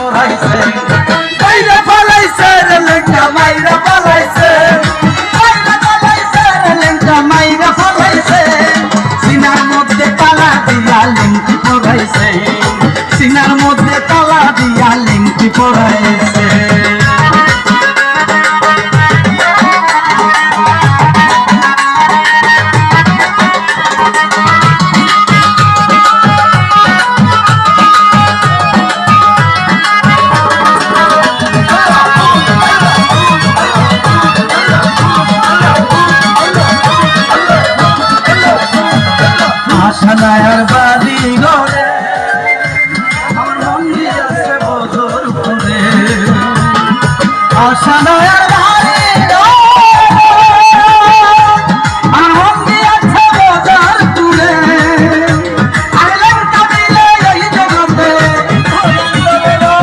পড়াইছে মাইরা পালাইছে রে লেঙ্গা মাইরা পালাইছে রে লেঙ্গা মাইরা পালাইছে সিনার মধ্যে তালা দিয়া লেঙ্গি পড়াইছে সিনার মধ্যে তালা দিয়া লেঙ্গি পড়াইছে আশানায়ার বাড়ি ঘরে আমার মন্দির আছে বদর করে আশানা